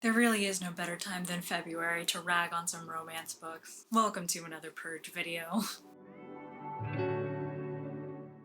There really is no better time than February to rag on some romance books. Welcome to another Purge video.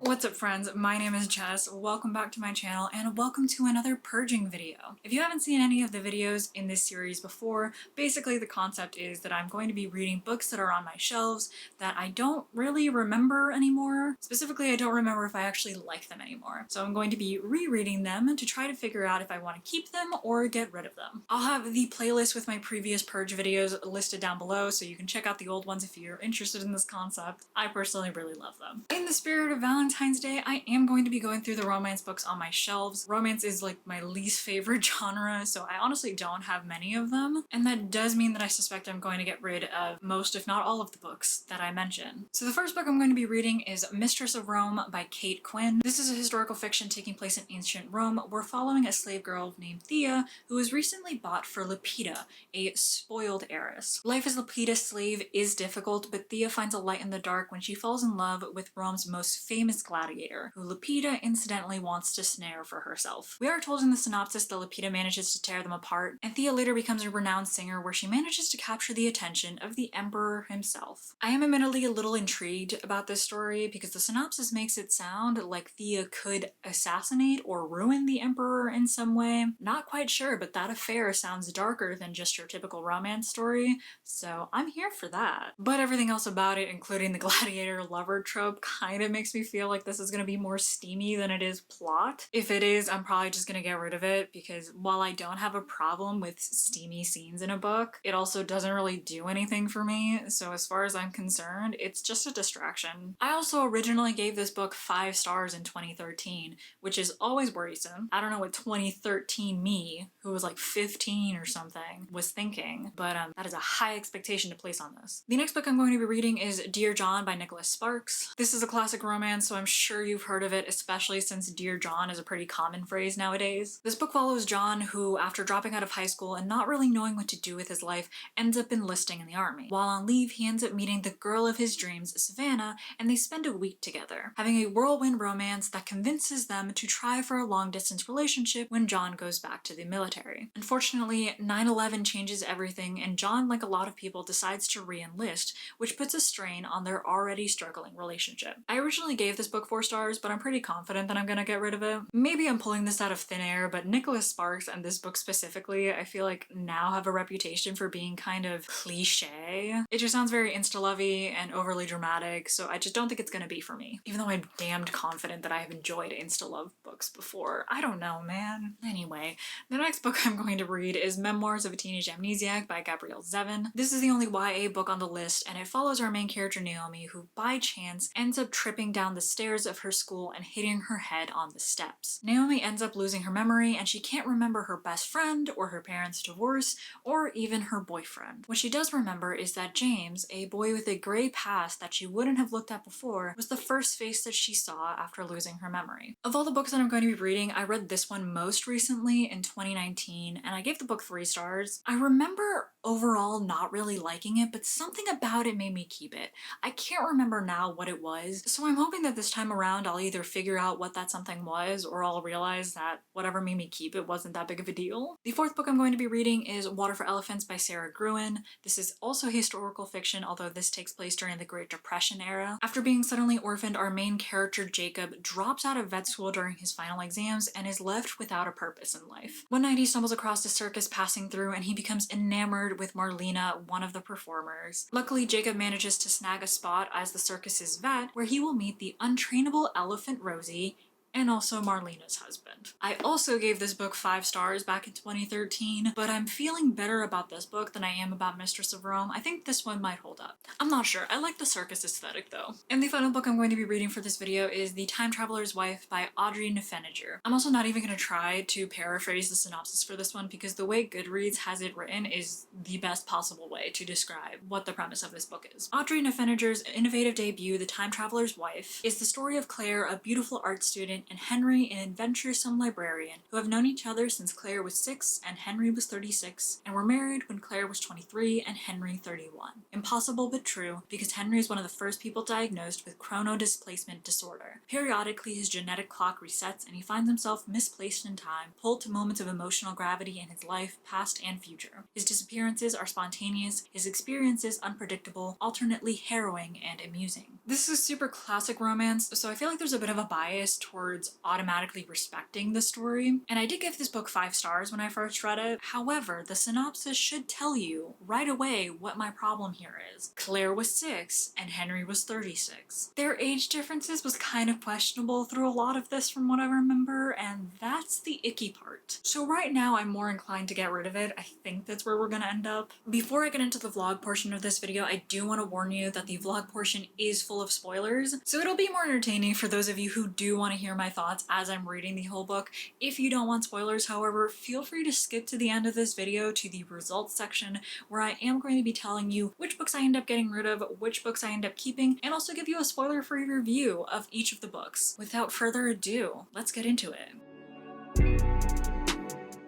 What's up friends, my name is Jess, welcome back to my channel and welcome to another Purging video. If you haven't seen any of the videos in this series before, basically the concept is that I'm going to be reading books that are on my shelves that I don't really remember anymore. Specifically, I don't remember if I actually like them anymore. So I'm going to be rereading them to try to figure out if I want to keep them or get rid of them. I'll have the playlist with my previous Purge videos listed down below so you can check out the old ones if you're interested in this concept. I personally really love them. In the spirit of Valentine's Day, I am going to be going through the romance books on my shelves. Romance is like my least favorite genre, so I honestly don't have many of them. And that does mean that I suspect I'm going to get rid of most, if not all of the books that I mention. So the first book I'm going to be reading is Mistress of Rome by Kate Quinn. This is a historical fiction taking place in ancient Rome. We're following a slave girl named Thea who was recently bought for Lepida, a spoiled heiress. Life as Lepida's slave is difficult, but Thea finds a light in the dark when she falls in love with Rome's most famous gladiator, who Lepida incidentally wants to snare for herself. We are told in the synopsis that Lepida manages to tear them apart, and Thea later becomes a renowned singer where she manages to capture the attention of the emperor himself. I am admittedly a little intrigued about this story because the synopsis makes it sound like Thea could assassinate or ruin the emperor in some way. Not quite sure, but that affair sounds darker than just your typical romance story, so I'm here for that. But everything else about it, including the gladiator lover trope, kind of makes me feel like this is going to be more steamy than it is plot. If it is, I'm probably just going to get rid of it because while I don't have a problem with steamy scenes in a book, it also doesn't really do anything for me, so as far as I'm concerned, it's just a distraction. I also originally gave this book 5 stars in 2013, which is always worrisome. I don't know what 2013 me, who was like 15 or something, was thinking, but that is a high expectation to place on this. The next book I'm going to be reading is Dear John by Nicholas Sparks. This is a classic romance, so I'm sure you've heard of it, especially since Dear John is a pretty common phrase nowadays. This book follows John who, after dropping out of high school and not really knowing what to do with his life, ends up enlisting in the army. While on leave, he ends up meeting the girl of his dreams, Savannah, and they spend a week together, having a whirlwind romance that convinces them to try for a long-distance relationship when John goes back to the military. Unfortunately, 9/11 changes everything, and John, like a lot of people, decides to re-enlist, which puts a strain on their already struggling relationship. I originally gave this book 4 stars, but I'm pretty confident that I'm gonna get rid of it. Maybe I'm pulling this out of thin air, but Nicholas Sparks and this book specifically, I feel like now have a reputation for being kind of cliche. It just sounds very insta-lovey and overly dramatic, so I just don't think it's gonna be for me. Even though I'm damned confident that I have enjoyed insta-love books before. I don't know, man. Anyway, the next book I'm going to read is Memoirs of a Teenage Amnesiac by Gabrielle Zevin. This is the only YA book on the list, and it follows our main character Naomi, who by chance ends up tripping down the stairs of her school and hitting her head on the steps. Naomi ends up losing her memory, and she can't remember her best friend, or her parents' divorce, or even her boyfriend. What she does remember is that James, a boy with a gray past that she wouldn't have looked at before, was the first face that she saw after losing her memory. Of all the books that I'm going to be reading, I read this one most recently in 2019, and I gave the book 3 stars. I remember overall not really liking it, but something about it made me keep it. I can't remember now what it was, so I'm hoping that this time around I'll either figure out what that something was or I'll realize that whatever made me keep it wasn't that big of a deal. The 4th book I'm going to be reading is Water for Elephants by Sara Gruen. This is also historical fiction, although this takes place during the Great Depression era. After being suddenly orphaned, our main character Jacob drops out of vet school during his final exams and is left without a purpose in life. One night he stumbles across a circus passing through and he becomes enamored with Marlena, one of the performers. Luckily, Jacob manages to snag a spot as the circus's vet, where he will meet the untrainable elephant Rosie and also Marlena's husband. I also gave this book 5 stars back in 2013, but I'm feeling better about this book than I am about Mistress of Rome. I think this one might hold up. I'm not sure. I like the circus aesthetic though. And the final book I'm going to be reading for this video is The Time Traveler's Wife by Audrey Niffeneger. I'm also not even going to try to paraphrase the synopsis for this one because the way Goodreads has it written is the best possible way to describe what the premise of this book is. Audrey Niffeneger's innovative debut, The Time Traveler's Wife, is the story of Claire, a beautiful art student and Henry an adventuresome librarian who have known each other since Claire was 6 and Henry was 36, and were married when Claire was 23 and Henry 31. Impossible but true, because Henry is one of the first people diagnosed with chronodisplacement disorder. Periodically, his genetic clock resets and he finds himself misplaced in time, pulled to moments of emotional gravity in his life, past and future. His disappearances are spontaneous, his experiences unpredictable, alternately harrowing and amusing. This is a super classic romance, so I feel like there's a bit of a bias towards automatically respecting the story, and I did give this book 5 stars when I first read it. However, the synopsis should tell you right away what my problem here is. Claire was 6 and Henry was 36. Their age differences was kind of questionable through a lot of this from what I remember, and that's the icky part. So right now I'm more inclined to get rid of it. I think that's where we're gonna end up. Before I get into the vlog portion of this video, I do want to warn you that the vlog portion is full of spoilers, so it'll be more entertaining for those of you who do want to hear my thoughts as I'm reading the whole book. If you don't want spoilers, however, feel free to skip to the end of this video to the results section, where I am going to be telling you which books I end up getting rid of, which books I end up keeping, and also give you a spoiler-free review of each of the books. Without further ado, let's get into it.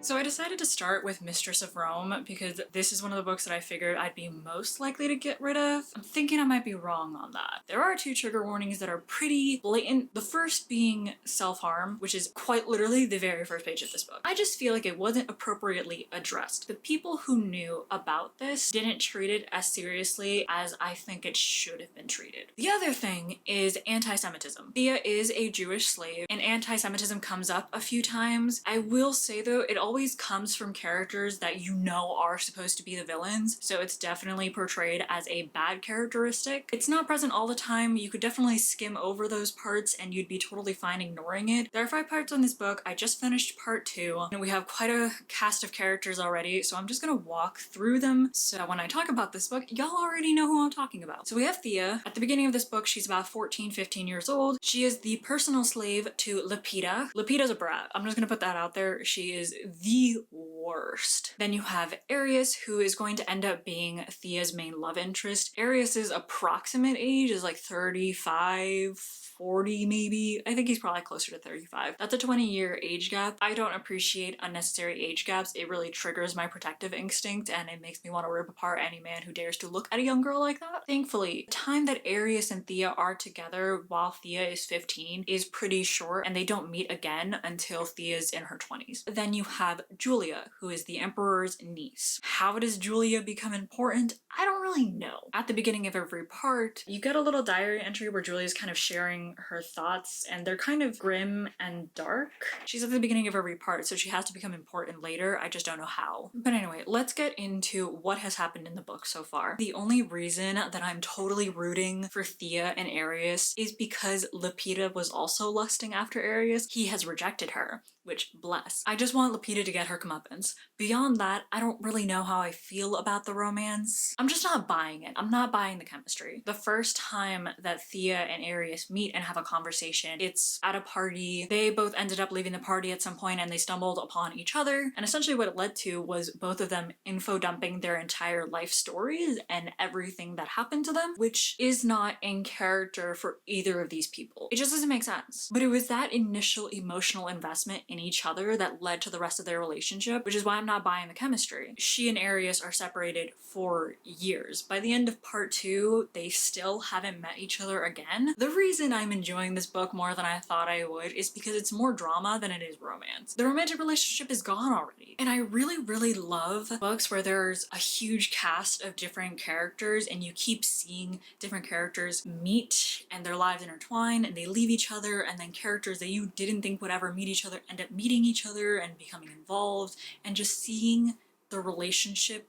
So I decided to start with Mistress of Rome because this is one of the books that I figured I'd be most likely to get rid of. I'm thinking I might be wrong on that. There are 2 trigger warnings that are pretty blatant. The first being self-harm, which is quite literally the very first page of this book. I just feel like it wasn't appropriately addressed. The people who knew about this didn't treat it as seriously as I think it should have been treated. The other thing is antisemitism. Thea is a Jewish slave, and antisemitism comes up a few times. I will say though, it always comes from characters that you know are supposed to be the villains, so it's definitely portrayed as a bad characteristic. It's not present all the time. You could definitely skim over those parts and you'd be totally fine ignoring it. There are 5 parts on this book. I just finished part 2 and we have quite a cast of characters already, so I'm just gonna walk through them so when I talk about this book, y'all already know who I'm talking about. So we have Thea. At the beginning of this book, she's about 14-15 years old. She is the personal slave to Lepida. Lepida's a brat. I'm just gonna put that out there. She is the worst. Then you have Arius, who is going to end up being Thea's main love interest. Arius's approximate age is like 35, 40 maybe. I think he's probably closer to 35. That's a 20-year age gap. I don't appreciate unnecessary age gaps. It really triggers my protective instinct and it makes me want to rip apart any man who dares to look at a young girl like that. Thankfully, the time that Arius and Thea are together while Thea is 15 is pretty short, and they don't meet again until Thea's in her 20s. Then you have Julia, who is the Emperor's niece. How does Julia become important? I don't really know. At the beginning of every part, you get a little diary entry where Julia's kind of sharing her thoughts, and they're kind of grim and dark. She's at the beginning of every part, so she has to become important later. I just don't know how. But anyway, let's get into what has happened in the book so far. The only reason that I'm totally rooting for Thea and Arius is because Lepida was also lusting after Arius. He has rejected her, which bless. I just want Lepida to get her comeuppance. Beyond that, I don't really know how I feel about the romance. I'm just not buying it. I'm not buying the chemistry. The first time that Thea and Arius meet and have a conversation, it's at a party. They both ended up leaving the party at some point and they stumbled upon each other. And essentially what it led to was both of them info dumping their entire life stories and everything that happened to them, which is not in character for either of these people. It just doesn't make sense. But it was that initial emotional investment in each other that led to the rest of their relationship, which is why I'm not buying the chemistry. She and Arius are separated for years. By the end of part 2, they still haven't met each other again. The reason I'm enjoying this book more than I thought I would is because it's more drama than it is romance. The romantic relationship is gone already. And I really love books where there's a huge cast of different characters and you keep seeing different characters meet and their lives intertwine and they leave each other, and then characters that you didn't think would ever meet each other end up meeting each other and becoming involved, and just seeing the relationship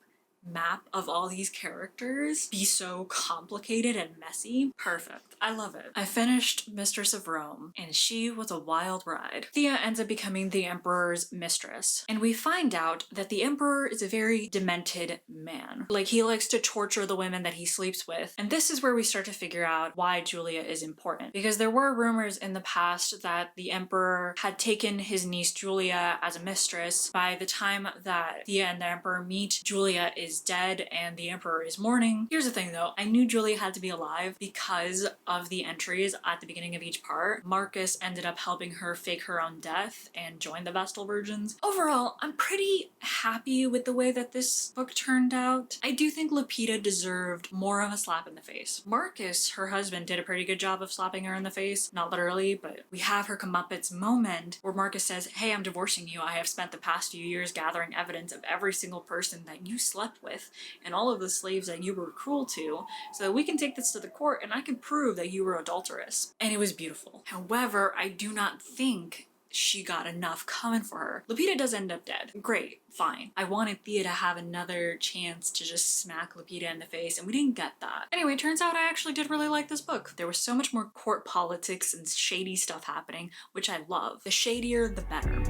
map of all these characters be so complicated and messy. Perfect. I love it. I finished Mistress of Rome, and she was a wild ride. Thea ends up becoming the Emperor's mistress, and we find out that the Emperor is a very demented man. Like, he likes to torture the women that he sleeps with, and this is where we start to figure out why Julia is important, because there were rumors in the past that the Emperor had taken his niece Julia as a mistress. By the time that Thea and the Emperor meet, Julia is is dead and the Emperor is mourning. Here's the thing though, I knew Julia had to be alive because of the entries at the beginning of each part. Marcus ended up helping her fake her own death and join the Vestal Virgins. Overall, I'm pretty happy with the way that this book turned out. I do think Lupita deserved more of a slap in the face. Marcus, her husband, did a pretty good job of slapping her in the face. Not literally, but we have her comeuppance moment where Marcus says, hey, I'm divorcing you. I have spent the past few years gathering evidence of every single person that you slept with and all of the slaves that you were cruel to so that we can take this to the court and I can prove that you were adulterous. And it was beautiful. However, I do not think she got enough coming for her. Lupita does end up dead. Great, fine. I wanted Thea to have another chance to just smack Lupita in the face, and we didn't get that. Anyway, turns out I actually did really like this book. There was so much more court politics and shady stuff happening, which I love. The shadier, the better.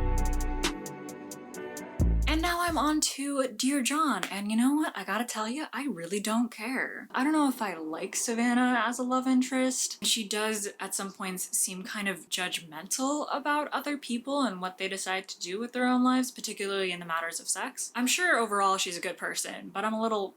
And now I'm on to Dear John, and you know what? I gotta tell you, I really don't care. I don't know if I like Savannah as a love interest. She does at some points seem kind of judgmental about other people and what they decide to do with their own lives, particularly in the matters of sex. I'm sure overall she's a good person, but I'm a little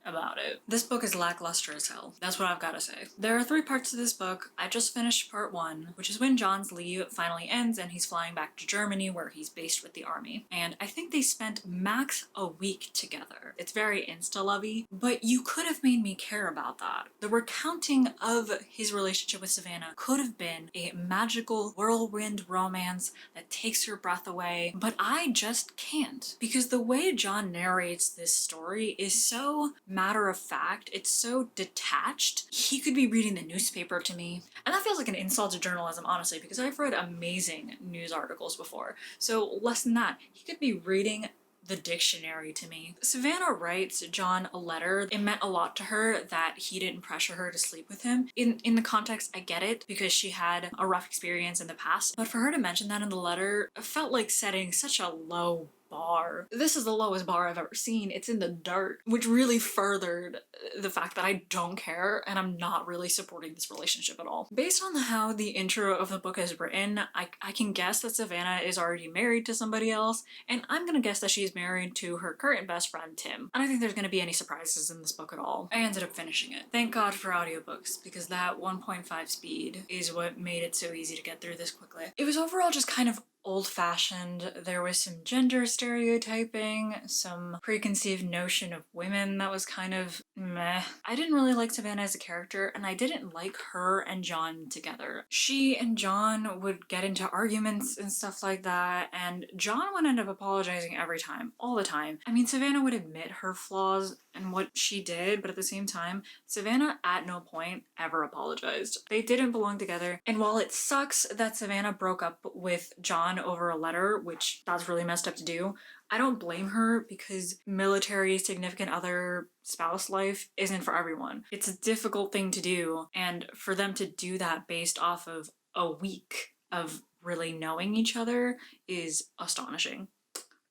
about it. This book is lackluster as hell. That's what I've got to say. There are 3 parts to this book. I just finished part 1, which is when John's leave finally ends and he's flying back to Germany where he's based with the army. And I think they spent max a week together. It's very insta-lovey, but you could have made me care about that. The recounting of his relationship with Savannah could have been a magical whirlwind romance that takes your breath away, but I just can't. Because the way John narrates this story is so matter of fact, it's so detached. He could be reading the newspaper to me. And that feels like an insult to journalism, honestly, because I've read amazing news articles before. So less than that, he could be reading the dictionary to me. Savannah writes John a letter. It meant a lot to her that he didn't pressure her to sleep with him. In the context, I get it because she had a rough experience in the past, but for her to mention that in the letter, it felt like setting such a low bar. This is the lowest bar I've ever seen. It's in the dirt, which really furthered the fact that I don't care and I'm not really supporting this relationship at all. Based on how the intro of the book is written, I can guess that Savannah is already married to somebody else, and I'm gonna guess that she's married to her current best friend, Tim. I don't think there's gonna be any surprises in this book at all. I ended up finishing it. Thank God for audiobooks, because that 1.5 speed is what made it so easy to get through this quickly. It was overall just kind of old-fashioned. There was some gender stereotyping, some preconceived notion of women that was kind of meh. I didn't really like Savannah as a character, and I didn't like her and John together. She and John would get into arguments and stuff like that, and John would end up apologizing every time, all the time. I mean, Savannah would admit her flaws and what she did, but at the same time, Savannah at no point ever apologized. They didn't belong together, and while it sucks that Savannah broke up with John over a letter, which that's really messed up to do, I don't blame her because military, significant other, spouse life isn't for everyone. It's a difficult thing to do, and for them to do that based off of a week of really knowing each other is astonishing.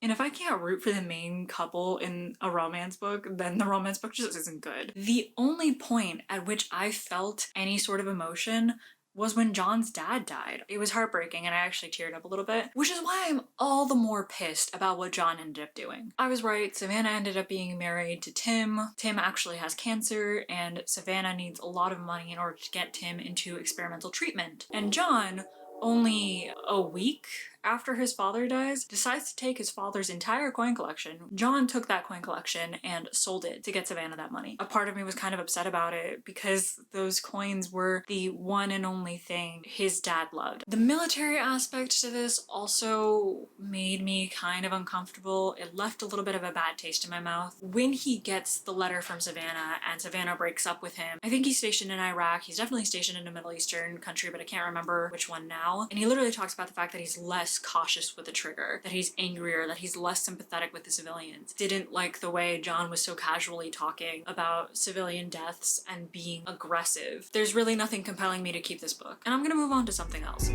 And if I can't root for the main couple in a romance book, then the romance book just isn't good. The only point at which I felt any sort of emotion was when John's dad died. It was heartbreaking and I actually teared up a little bit, which is why I'm all the more pissed about what John ended up doing. I was right, Savannah ended up being married to Tim. Tim actually has cancer and Savannah needs a lot of money in order to get Tim into experimental treatment. And John, only a week after his father dies, decides to take his father's entire coin collection. John took that coin collection and sold it to get Savannah that money. A part of me was kind of upset about it because those coins were the one and only thing his dad loved. The military aspect to this also made me kind of uncomfortable. It left a little bit of a bad taste in my mouth. When he gets the letter from Savannah and Savannah breaks up with him, I think he's stationed in Iraq. He's definitely stationed in a Middle Eastern country, but I can't remember which one now. And he literally talks about the fact that he's less cautious with the trigger, that he's angrier, that he's less sympathetic with the civilians. Didn't like the way John was so casually talking about civilian deaths and being aggressive. There's really nothing compelling me to keep this book, and I'm gonna move on to something else.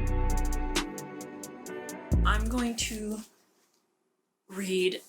I'm going to read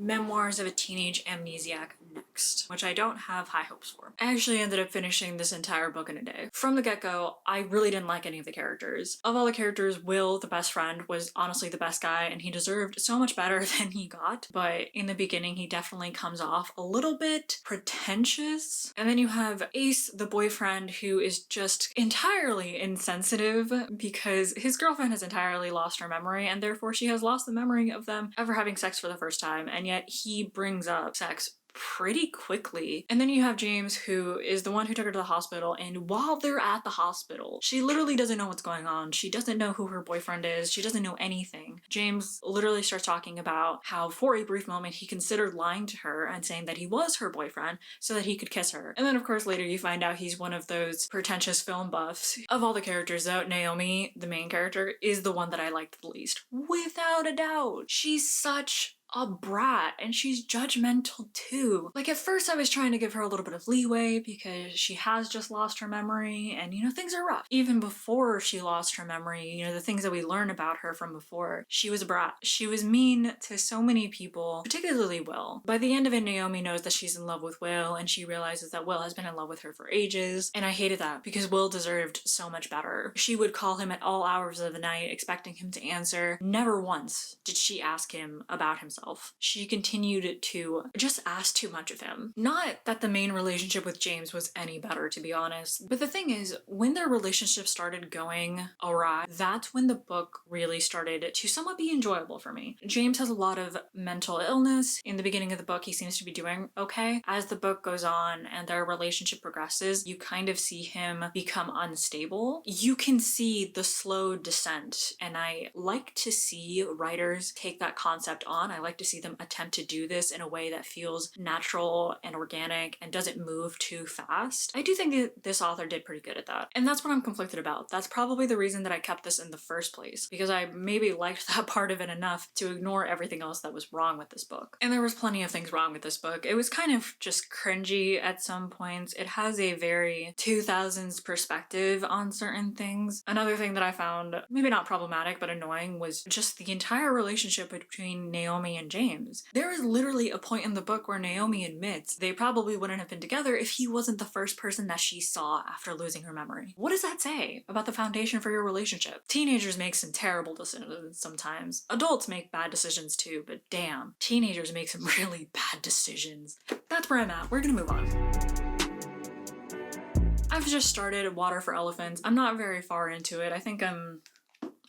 Memoirs of a Teenage Amnesiac next, which I don't have high hopes for. I actually ended up finishing this entire book in a day. From the get-go, I really didn't like any of the characters. Of all the characters, Will, the best friend, was honestly the best guy, and he deserved so much better than he got, but in the beginning he definitely comes off a little bit pretentious. And then you have Ace, the boyfriend, who is just entirely insensitive because his girlfriend has entirely lost her memory, and therefore she has lost the memory of them ever having sex for the first time, and yet he brings up sex pretty quickly. And then you have James, who is the one who took her to the hospital, and while they're at the hospital, she literally doesn't know what's going on. She doesn't know who her boyfriend is. She doesn't know anything. James literally starts talking about how for a brief moment he considered lying to her and saying that he was her boyfriend so that he could kiss her. And then of course later you find out he's one of those pretentious film buffs. Of all the characters though, Naomi, the main character, is the one that I liked the least. Without a doubt. She's such a brat, and she's judgmental too. Like, at first I was trying to give her a little bit of leeway because she has just lost her memory and, you know, things are rough. Even before she lost her memory, you know, the things that we learn about her from before, she was a brat. She was mean to so many people, particularly Will. By the end of it, Naomi knows that she's in love with Will, and she realizes that Will has been in love with her for ages, and I hated that because Will deserved so much better. She would call him at all hours of the night expecting him to answer. Never once did she ask him about himself. She continued to just ask too much of him. Not that the main relationship with James was any better, to be honest, but the thing is, when their relationship started going awry, that's when the book really started to somewhat be enjoyable for me. James has a lot of mental illness. In the beginning of the book, he seems to be doing okay. As the book goes on and their relationship progresses, you kind of see him become unstable. You can see the slow descent, and I like to see writers take that concept on. I like to see them attempt to do this in a way that feels natural and organic and doesn't move too fast. I do think that this author did pretty good at that. And that's what I'm conflicted about. That's probably the reason that I kept this in the first place, because I maybe liked that part of it enough to ignore everything else that was wrong with this book. And there was plenty of things wrong with this book. It was kind of just cringy at some points. It has a very 2000s perspective on certain things. Another thing that I found maybe not problematic but annoying was just the entire relationship between Naomi and James. There is literally a point in the book where Naomi admits they probably wouldn't have been together if he wasn't the first person that she saw after losing her memory. What does that say about the foundation for your relationship? Teenagers make some terrible decisions sometimes. Adults make bad decisions too, but damn, teenagers make some really bad decisions. That's where I'm at. We're gonna move on. I've just started Water for Elephants. I'm not very far into it. I think I'm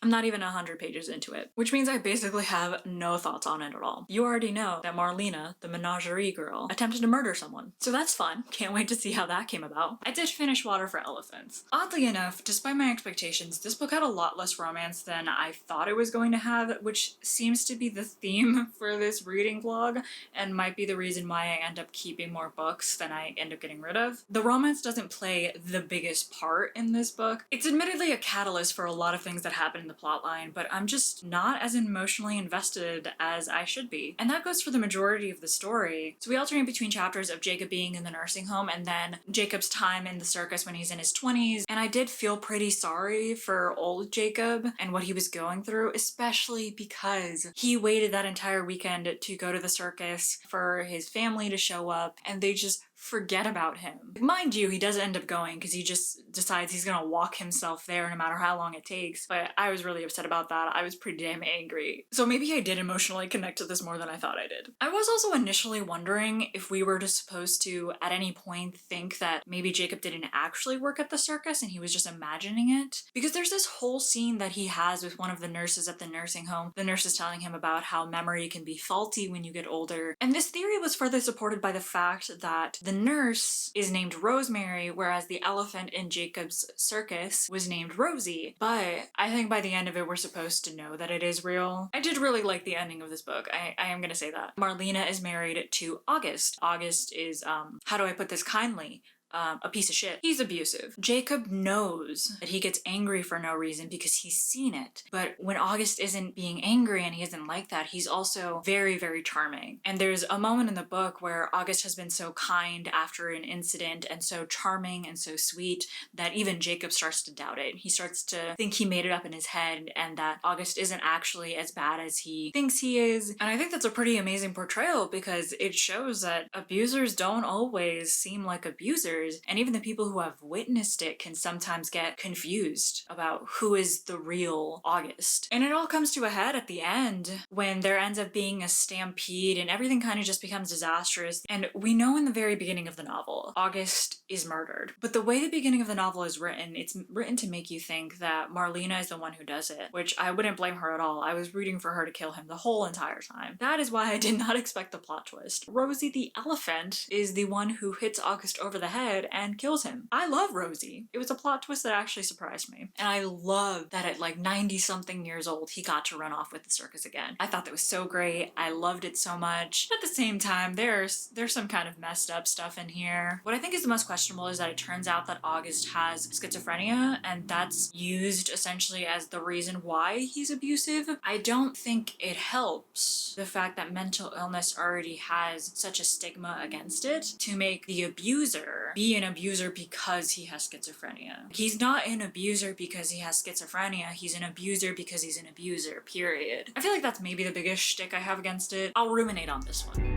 not even 100 pages into it, which means I basically have no thoughts on it at all. You already know that Marlena, the menagerie girl, attempted to murder someone, so that's fun. Can't wait to see how that came about. I did finish Water for Elephants. Oddly enough, despite my expectations, this book had a lot less romance than I thought it was going to have, which seems to be the theme for this reading vlog, and might be the reason why I end up keeping more books than I end up getting rid of. The romance doesn't play the biggest part in this book. It's admittedly a catalyst for a lot of things that happen in the plotline, but I'm just not as emotionally invested as I should be. And that goes for the majority of the story. So we alternate between chapters of Jacob being in the nursing home and then Jacob's time in the circus when he's in his 20s. And I did feel pretty sorry for old Jacob and what he was going through, especially because he waited that entire weekend to go to the circus for his family to show up, and they just forget about him. Mind you, he does end up going because he just decides he's gonna walk himself there no matter how long it takes, but I was really upset about that. I was pretty damn angry. So maybe I did emotionally connect to this more than I thought I did. I was also initially wondering if we were supposed to at any point think that maybe Jacob didn't actually work at the circus and he was just imagining it, because there's this whole scene that he has with one of the nurses at the nursing home. The nurse is telling him about how memory can be faulty when you get older, and this theory was further supported by the fact that the nurse is named Rosemary, whereas the elephant in Jacob's circus was named Rosie. But I think by the end of it, we're supposed to know that it is real. I did really like the ending of this book. I am gonna say that. Marlena is married to August. August is, how do I put this kindly? a piece of shit. He's abusive. Jacob knows that he gets angry for no reason because he's seen it. But when August isn't being angry and he isn't like that, he's also very, very charming. And there's a moment in the book where August has been so kind after an incident and so charming and so sweet that even Jacob starts to doubt it. He starts to think he made it up in his head and that August isn't actually as bad as he thinks he is. And I think that's a pretty amazing portrayal because it shows that abusers don't always seem like abusers, and even the people who have witnessed it can sometimes get confused about who is the real August. And it all comes to a head at the end when there ends up being a stampede and everything kind of just becomes disastrous. And we know in the very beginning of the novel, August is murdered. But the way the beginning of the novel is written, it's written to make you think that Marlena is the one who does it, which I wouldn't blame her at all. I was rooting for her to kill him the whole entire time. That is why I did not expect the plot twist. Rosie the elephant is the one who hits August over the head and kills him. I love Rosie. It was a plot twist that actually surprised me. And I love that at like 90 something years old, he got to run off with the circus again. I thought that was so great. I loved it so much. At the same time, there's some kind of messed up stuff in here. What I think is the most questionable is that it turns out that August has schizophrenia, and that's used essentially as the reason why he's abusive. I don't think it helps the fact that mental illness already has such a stigma against it to make the abuser be an abuser because he has schizophrenia. He's not an abuser because he has schizophrenia, he's an abuser because he's an abuser, period. I feel like that's maybe the biggest shtick I have against it. I'll ruminate on this one.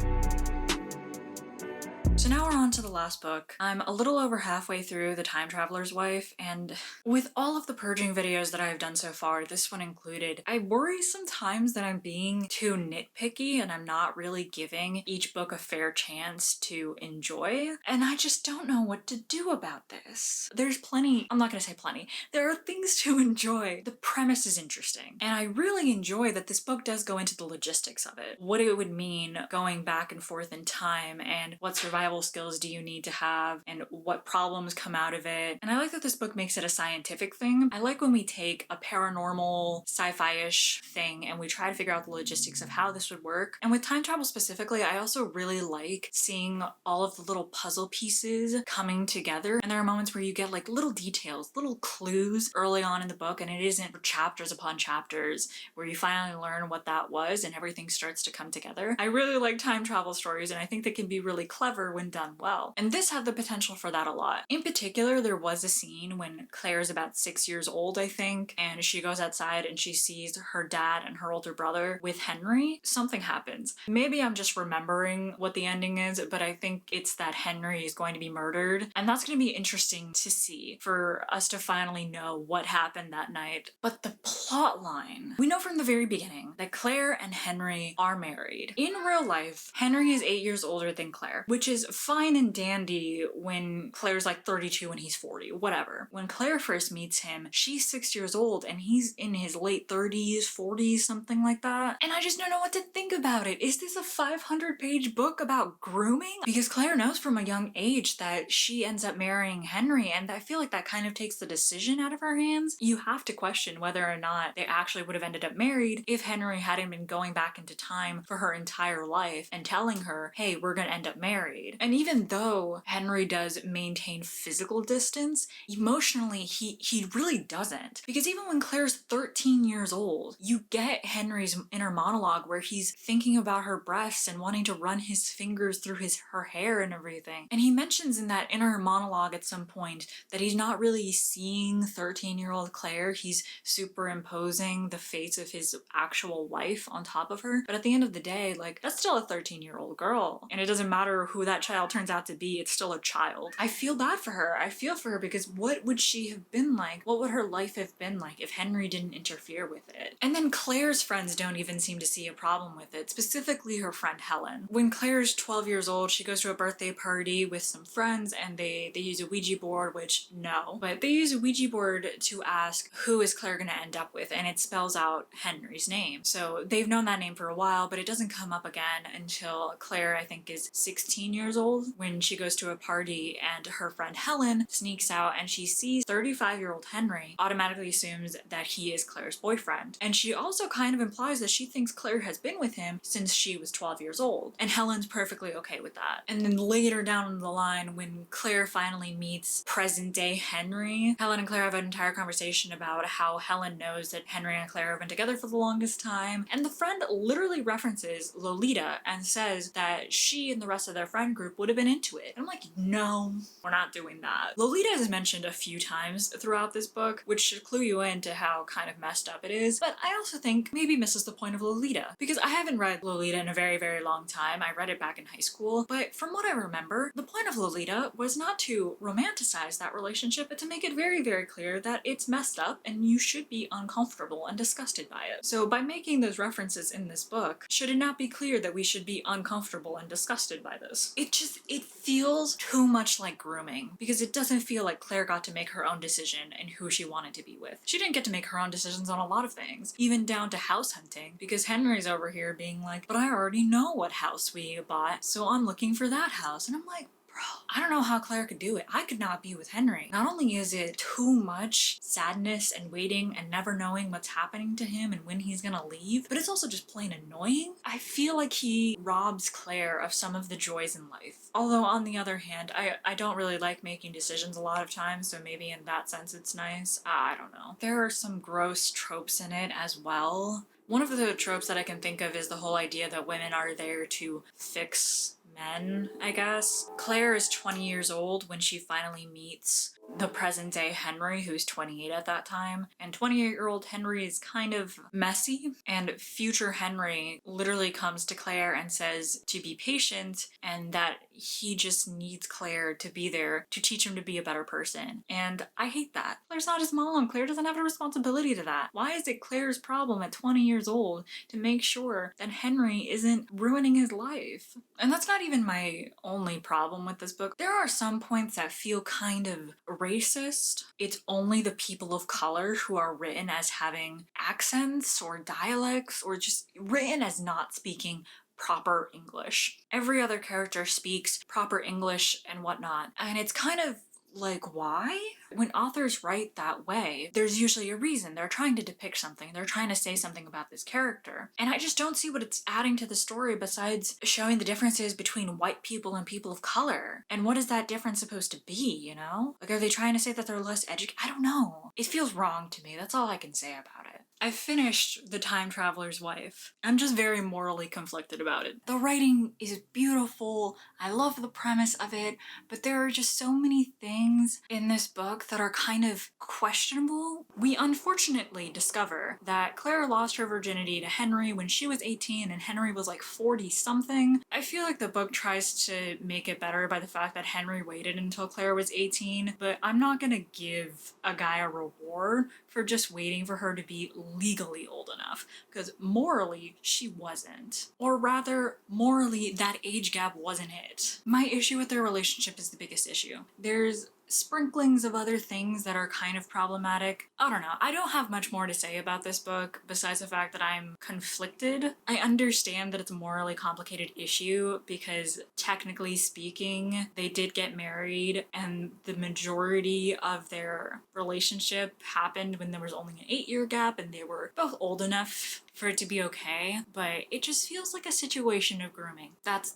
So now we're on to the last book. I'm a little over halfway through The Time Traveler's Wife, and with all of the purging videos that I've done so far, this one included, I worry sometimes that I'm being too nitpicky and I'm not really giving each book a fair chance to enjoy, and I just don't know what to do about this. There's plenty, I'm not gonna say plenty, there are things to enjoy. The premise is interesting, and I really enjoy that this book does go into the logistics of it. What it would mean going back and forth in time, and what survival skills do you need to have, and what problems come out of it. And I like that this book makes it a scientific thing. I like when we take a paranormal, sci-fi-ish thing and we try to figure out the logistics of how this would work. And with time travel specifically, I also really like seeing all of the little puzzle pieces coming together. And there are moments where you get like little details, little clues early on in the book, and it isn't chapters upon chapters where you finally learn what that was and everything starts to come together. I really like time travel stories, and I think they can be really clever when done well. And this had the potential for that a lot. In particular, there was a scene when Claire's about 6 years old, I think, and she goes outside and she sees her dad and her older brother with Henry. Something happens. Maybe I'm just remembering what the ending is, but I think it's that Henry is going to be murdered, and that's going to be interesting to see, for us to finally know what happened that night. But the plot line, we know from the very beginning that Claire and Henry are married. In real life, Henry is 8 years older than Claire, which is fine and dandy when Claire's like 32 and he's 40, whatever. When Claire first meets him, she's 6 years old and he's in his late 30s, 40s, something like that. And I just don't know what to think about it. Is this a 500-page book about grooming? Because Claire knows from a young age that she ends up marrying Henry, and I feel like that kind of takes the decision out of her hands. You have to question whether or not they actually would have ended up married if Henry hadn't been going back into time for her entire life and telling her, hey, we're gonna end up married. And even though Henry does maintain physical distance, emotionally he really doesn't. Because even when Claire's 13 years old, you get Henry's inner monologue where he's thinking about her breasts and wanting to run his fingers through her hair and everything. And he mentions in that inner monologue at some point that he's not really seeing 13-year-old Claire, he's superimposing the face of his actual wife on top of her. But at the end of the day, like, that's still a 13-year-old girl, and it doesn't matter who that child turns out to be, it's still a child. I feel bad for her. I feel for her because what would she have been like? What would her life have been like if Henry didn't interfere with it? And then Claire's friends don't even seem to see a problem with it, specifically her friend Helen. When Claire's 12 years old, she goes to a birthday party with some friends and they use a Ouija board, which no, but they use a Ouija board to ask who is Claire gonna end up with, and it spells out Henry's name. So they've known that name for a while, but it doesn't come up again until Claire, I think, is 16 years years old when she goes to a party and her friend Helen sneaks out and she sees 35-year-old Henry, automatically assumes that he is Claire's boyfriend. And she also kind of implies that she thinks Claire has been with him since she was 12 years old. And Helen's perfectly okay with that. And then later down the line, when Claire finally meets present-day Henry, Helen and Claire have an entire conversation about how Helen knows that Henry and Claire have been together for the longest time. And the friend literally references Lolita and says that she and the rest of their friend group would have been into it. And I'm like, no, we're not doing that. Lolita is mentioned a few times throughout this book, which should clue you into how kind of messed up it is. But I also think maybe misses the point of Lolita, because I haven't read Lolita in a very, very long time. I read it back in high school, but from what I remember, the point of Lolita was not to romanticize that relationship, but to make it very, very clear that it's messed up and you should be uncomfortable and disgusted by it. So by making those references in this book, should it not be clear that we should be uncomfortable and disgusted by this? It feels too much like grooming, because it doesn't feel like Claire got to make her own decision in who she wanted to be with. She didn't get to make her own decisions on a lot of things, even down to house hunting, because Henry's over here being like, but I already know what house we bought, so I'm looking for that house. And I'm like, bro, I don't know how Claire could do it. I could not be with Henry. Not only is it too much sadness and waiting and never knowing what's happening to him and when he's gonna leave, but it's also just plain annoying. I feel like he robs Claire of some of the joys in life. Although on the other hand, I don't really like making decisions a lot of times, so maybe in that sense it's nice. I don't know. There are some gross tropes in it as well. One of the tropes that I can think of is the whole idea that women are there to fix men, I guess. Claire is 20 years old when she finally meets the present day Henry, who's 28 at that time, and 28-year-old Henry is kind of messy, and future Henry literally comes to Claire and says to be patient and that he just needs Claire to be there to teach him to be a better person. And I hate that. Claire's not his mom. Claire doesn't have a responsibility to that. Why is it Claire's problem at 20 years old to make sure that Henry isn't ruining his life? And that's not even my only problem with this book. There are some points that feel kind of racist. It's only the people of color who are written as having accents or dialects, or just written as not speaking proper English. Every other character speaks proper English and whatnot, and it's kind of like, why? When authors write that way, there's usually a reason. They're trying to depict something. They're trying to say something about this character. And I just don't see what it's adding to the story besides showing the differences between white people and people of color. And what is that difference supposed to be, you know? Like, are they trying to say that they're less educated? I don't know. It feels wrong to me. That's all I can say about it. I finished The Time Traveler's Wife. I'm just very morally conflicted about it. The writing is beautiful. I love the premise of it, but there are just so many things in this book that are kind of questionable. We unfortunately discover that Claire lost her virginity to Henry when she was 18 and Henry was like 40 something. I feel like the book tries to make it better by the fact that Henry waited until Claire was 18, but I'm not gonna give a guy a reward for just waiting for her to be legally old enough, because morally she wasn't. Or rather, morally that age gap wasn't it. My issue with their relationship is the biggest issue. There's sprinklings of other things that are kind of problematic. I don't know. I don't have much more to say about this book besides the fact that I'm conflicted. I understand that it's a morally complicated issue because technically speaking, they did get married and the majority of their relationship happened when there was only an 8-year gap and they were both old enough for it to be okay, but it just feels like a situation of grooming. That's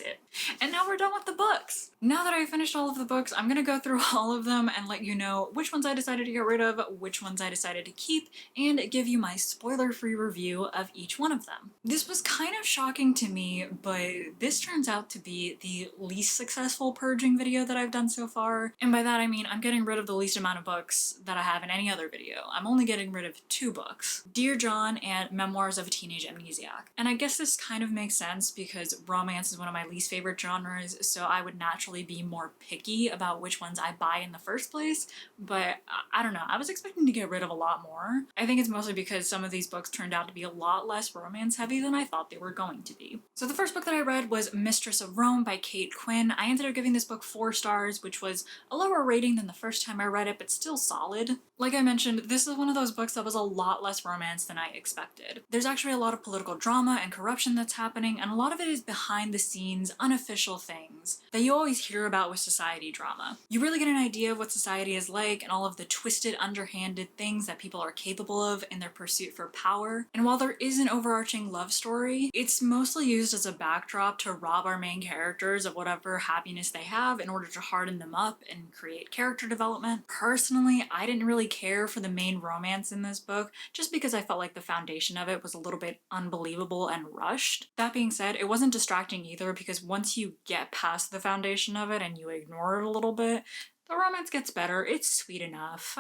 it. And now we're done with the books. Now that I've finished all of the books, I'm gonna go through all of them and let you know which ones I decided to get rid of, which ones I decided to keep, and give you my spoiler-free review of each one of them. This was kind of shocking to me, but this turns out to be the least successful purging video that I've done so far. And by that I mean I'm getting rid of the least amount of books that I have in any other video. I'm only getting rid of 2 books. Dear John and Memoirs of a Teenage Amnesiac. And I guess this kind of makes sense because romance is one of my least favorite genres, so I would naturally be more picky about which ones I buy in the first place, but I don't know, I was expecting to get rid of a lot more. I think it's mostly because some of these books turned out to be a lot less romance heavy than I thought they were going to be. So the first book that I read was Mistress of Rome by Kate Quinn. I ended up giving this book 4 stars, which was a lower rating than the first time I read it, but still solid. Like I mentioned, this is one of those books that was a lot less romance than I expected. expected. There's actually a lot of political drama and corruption that's happening, and a lot of it is behind the scenes, unofficial things that you always hear about with society drama. You really get an idea of what society is like and all of the twisted, underhanded things that people are capable of in their pursuit for power. And while there is an overarching love story, it's mostly used as a backdrop to rob our main characters of whatever happiness they have in order to harden them up and create character development. Personally, I didn't really care for the main romance in this book just because I felt like the foundation of it was a little bit unbelievable and rushed. That being said, it wasn't distracting either because once you get past the foundation of it and you ignore it a little bit, the romance gets better. It's sweet enough.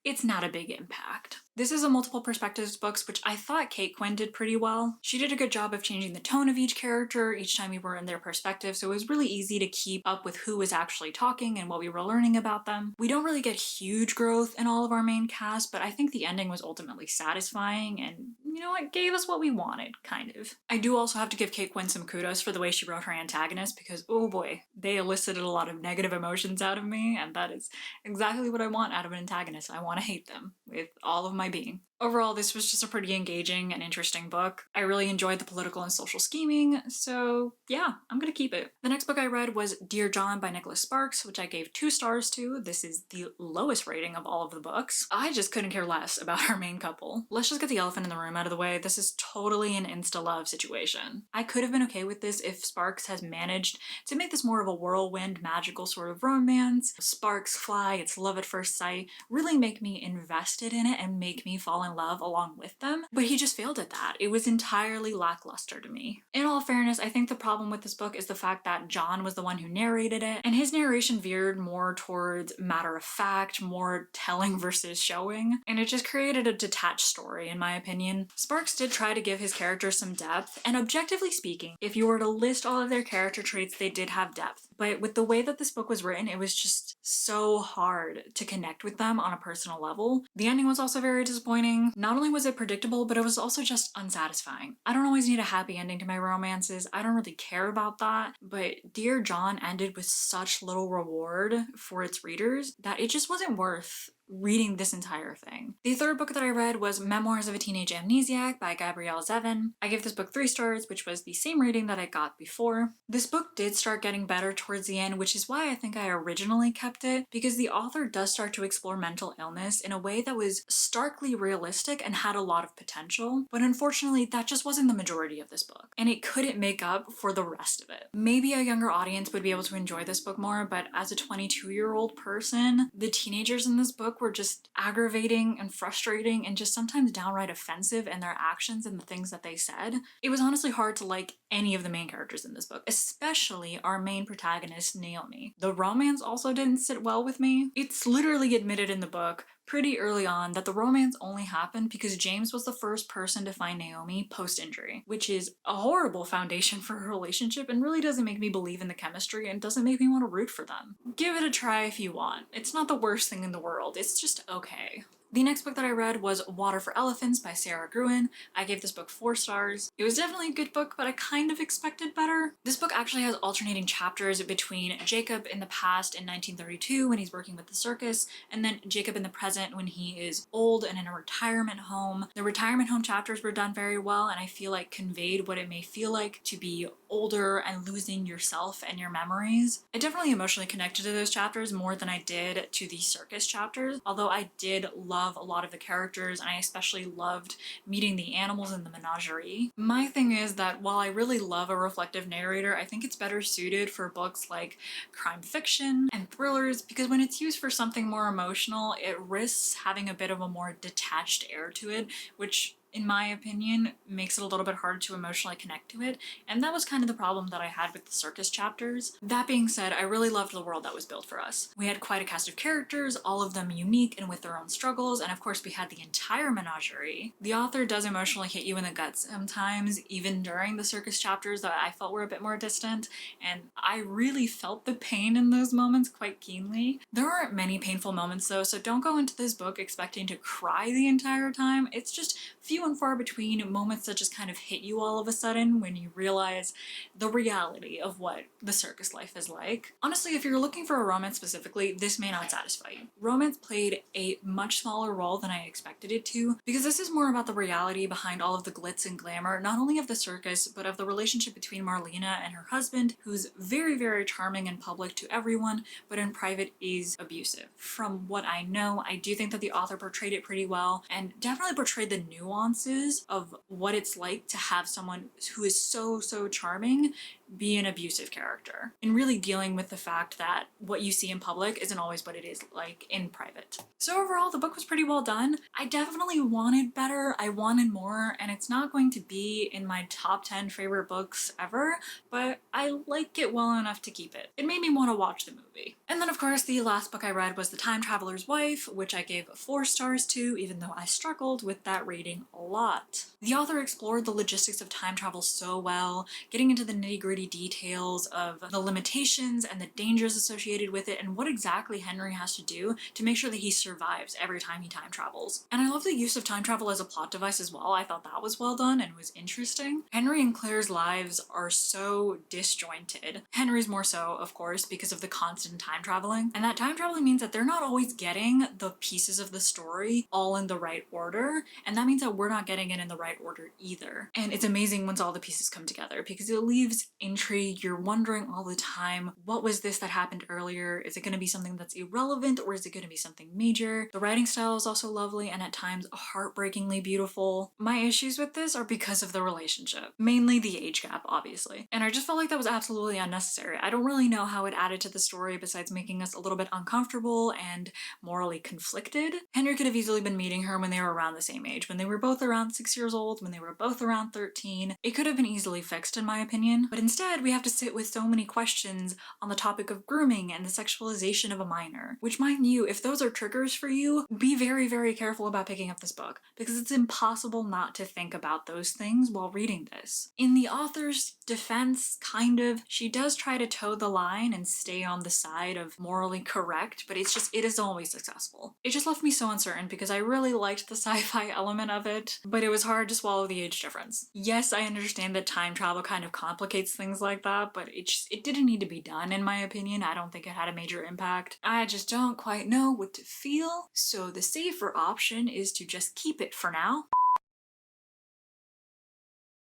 It's not a big impact. This is a multiple perspectives book, which I thought Kate Quinn did pretty well. She did a good job of changing the tone of each character each time we were in their perspective, so it was really easy to keep up with who was actually talking and what we were learning about them. We don't really get huge growth in all of our main cast, but I think the ending was ultimately satisfying and, you know, it gave us what we wanted, kind of. I do also have to give Kate Quinn some kudos for the way she wrote her antagonists because, oh boy, they elicited a lot of negative emotions out of me, and that is exactly what I want out of an antagonist. I want to hate them with all of my being. Overall, this was just a pretty engaging and interesting book. I really enjoyed the political and social scheming, so yeah, I'm gonna keep it. The next book I read was Dear John by Nicholas Sparks, which I gave 2 stars to. This is the lowest rating of all of the books. I just couldn't care less about our main couple. Let's just get the elephant in the room out of the way. This is totally an insta-love situation. I could have been okay with this if Sparks has managed to make this more of a whirlwind, magical sort of romance. Sparks fly, it's love at first sight, really make me invested in it and make me fall in love along with them, but he just failed at that. It was entirely lackluster to me. In all fairness, I think the problem with this book is the fact that John was the one who narrated it, and his narration veered more towards matter of fact, more telling versus showing, and it just created a detached story, in my opinion. Sparks did try to give his characters some depth, and objectively speaking, if you were to list all of their character traits, they did have depth. But with the way that this book was written, it was just so hard to connect with them on a personal level. The ending was also very disappointing. Not only was it predictable, but it was also just unsatisfying. I don't always need a happy ending to my romances. I don't really care about that. But Dear John ended with such little reward for its readers that it just wasn't worth reading this entire thing. The third book that I read was Memoirs of a Teenage Amnesiac by Gabrielle Zevin. I gave this book 3 stars, which was the same rating that I got before. This book did start getting better towards the end, which is why I think I originally kept it, because the author does start to explore mental illness in a way that was starkly realistic and had a lot of potential, but unfortunately that just wasn't the majority of this book, and it couldn't make up for the rest of it. Maybe a younger audience would be able to enjoy this book more, but as a 22-year-old person, the teenagers in this book were just aggravating and frustrating and just sometimes downright offensive in their actions and the things that they said. It was honestly hard to like any of the main characters in this book, especially our main protagonist, Naomi. The romance also didn't sit well with me. It's literally admitted in the book pretty early on that the romance only happened because James was the first person to find Naomi post-injury, which is a horrible foundation for her relationship and really doesn't make me believe in the chemistry and doesn't make me want to root for them. Give it a try if you want. It's not the worst thing in the world, it's just okay. The next book that I read was Water for Elephants by Sara Gruen. I gave this book 4 stars. It was definitely a good book, but I kind of expected better. This book actually has alternating chapters between Jacob in the past in 1932 when he's working with the circus, and then Jacob in the present when he is old and in a retirement home. The retirement home chapters were done very well, and I feel like conveyed what it may feel like to be older and losing yourself and your memories. I definitely emotionally connected to those chapters more than I did to the circus chapters, although I did love a lot of the characters, and I especially loved meeting the animals in the menagerie. My thing is that while I really love a reflective narrator, I think it's better suited for books like crime fiction and thrillers, because when it's used for something more emotional, it risks having a bit of a more detached air to it, which in my opinion, makes it a little bit harder to emotionally connect to it, and that was kind of the problem that I had with the circus chapters. That being said, I really loved the world that was built for us. We had quite a cast of characters, all of them unique and with their own struggles, and of course we had the entire menagerie. The author does emotionally hit you in the gut sometimes, even during the circus chapters that I felt were a bit more distant, and I really felt the pain in those moments quite keenly. There aren't many painful moments though, so don't go into this book expecting to cry the entire time. It's just few and far between moments that just kind of hit you all of a sudden when you realize the reality of what the circus life is like. Honestly, if you're looking for a romance specifically, this may not satisfy you. Romance played a much smaller role than I expected it to, because this is more about the reality behind all of the glitz and glamour, not only of the circus, but of the relationship between Marlena and her husband, who's very, very charming in public to everyone, but in private is abusive. From what I know, I do think that the author portrayed it pretty well, and definitely portrayed the nuances of what it's like to have someone who is so charming be an abusive character, and really dealing with the fact that what you see in public isn't always what it is like in private. So overall, the book was pretty well done. I definitely wanted better, I wanted more, and it's not going to be in my top 10 favorite books ever, but I like it well enough to keep it. It made me want to watch the movie. And then of course the last book I read was The Time Traveler's Wife, which I gave 4 stars to, even though I struggled with that rating a lot. The author explored the logistics of time travel so well, getting into the nitty-gritty details of the limitations and the dangers associated with it, and what exactly Henry has to do to make sure that he survives every time he time travels. And I love the use of time travel as a plot device as well. I thought that was well done and was interesting. Henry and Claire's lives are so disjointed. Henry's more so, of course, because of the constant time traveling. And that time traveling means that they're not always getting the pieces of the story all in the right order, and that means that we're not getting it in the right order either. And it's amazing once all the pieces come together, because it leaves intrigue. You're wondering all the time, what was this that happened earlier? Is it going to be something that's irrelevant, or is it going to be something major? The writing style is also lovely and at times heartbreakingly beautiful. My issues with this are because of the relationship, mainly the age gap, obviously, and I just felt like that was absolutely unnecessary. I don't really know how it added to the story besides making us a little bit uncomfortable and morally conflicted. Henry could have easily been meeting her when they were around the same age, when they were both around 6 years old, when they were both around 13. It could have been easily fixed in my opinion, but instead we have to sit with so many questions on the topic of grooming and the sexualization of a minor, which, mind you, if those are triggers for you, be very, very careful about picking up this book, because it's impossible not to think about those things while reading this. In the author's defense, kind of, she does try to toe the line and stay on the side of morally correct, but it isn't always successful. It just left me so uncertain because I really liked the sci-fi element of it, but it was hard to swallow the age difference. Yes, I understand that time travel kind of complicates things like that, but it didn't need to be done in my opinion. I don't think it had a major impact. I just don't quite know what to feel, so the safer option is to just keep it for now.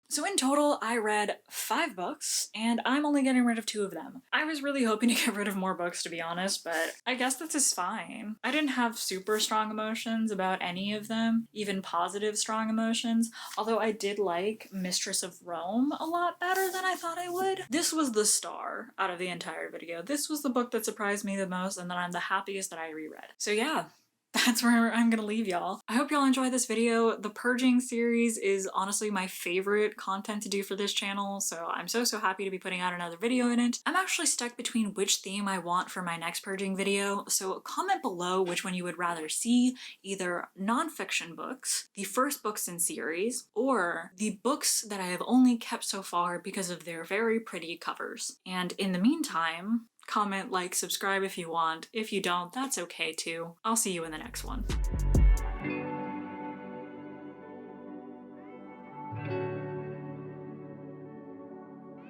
So in total, I read 5 books, and I'm only getting rid of 2 of them. I was really hoping to get rid of more books, to be honest, but I guess this is fine. I didn't have super strong emotions about any of them, even positive strong emotions, although I did like Mistress of Rome a lot better than I thought I would. This was the star out of the entire video. This was the book that surprised me the most and that I'm the happiest that I reread. So yeah. That's where I'm gonna leave y'all. I hope y'all enjoy this video. The Purging series is honestly my favorite content to do for this channel, so I'm so happy to be putting out another video in it. I'm actually stuck between which theme I want for my next Purging video, so comment below which one you would rather see, either non-fiction books, the first books in series, or the books that I have only kept so far because of their very pretty covers. And in the meantime, comment, like, subscribe if you want. If you don't, that's okay too. I'll see you in the next one.